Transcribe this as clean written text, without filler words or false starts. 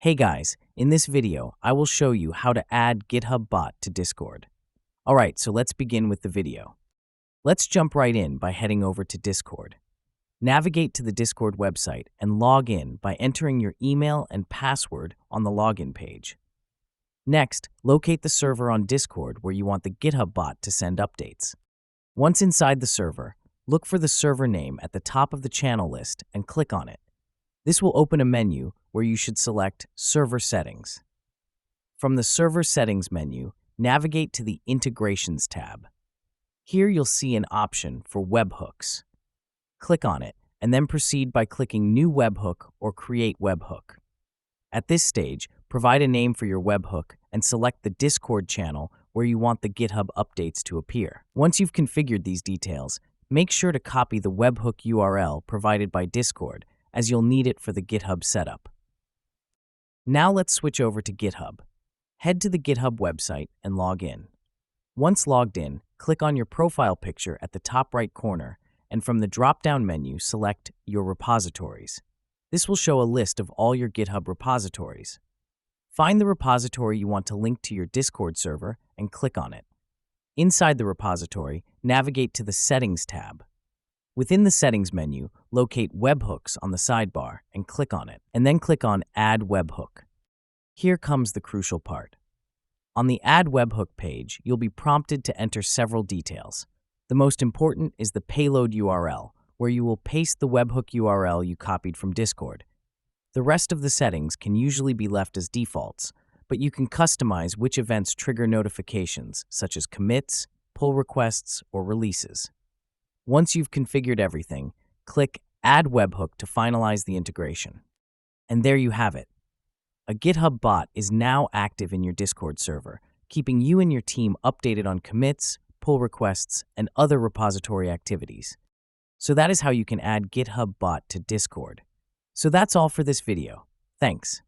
Hey guys, in this video, I will show you how to add GitHub bot to Discord. Alright, so let's begin with the video. Let's jump right in by heading over to Discord. Navigate to the Discord website and log in by entering your email and password on the login page. Next, locate the server on Discord where you want the GitHub bot to send updates. Once inside the server, look for the server name at the top of the channel list and click on it. This will open a menu where you should select Server Settings. From the Server Settings menu, navigate to the Integrations tab. Here you'll see an option for webhooks. Click on it, and then proceed by clicking New Webhook or Create Webhook. At this stage, provide a name for your webhook and select the Discord channel where you want the GitHub updates to appear. Once you've configured these details, make sure to copy the webhook URL provided by Discord, as you'll need it for the GitHub setup. Now let's switch over to GitHub. Head to the GitHub website and log in. Once logged in, click on your profile picture at the top right corner, and from the drop-down menu, select Your Repositories. This will show a list of all your GitHub repositories. Find the repository you want to link to your Discord server and click on it. Inside the repository, navigate to the Settings tab. Within the Settings menu, locate Webhooks on the sidebar and click on it, and then click on Add Webhook. Here comes the crucial part. On the Add Webhook page, you'll be prompted to enter several details. The most important is the payload URL, where you will paste the webhook URL you copied from Discord. The rest of the settings can usually be left as defaults, but you can customize which events trigger notifications, such as commits, pull requests, or releases. Once you've configured everything, click Add Webhook to finalize the integration. And there you have it. A GitHub bot is now active in your Discord server, keeping you and your team updated on commits, pull requests, and other repository activities. So that is how you can add GitHub bot to Discord. So that's all for this video. Thanks.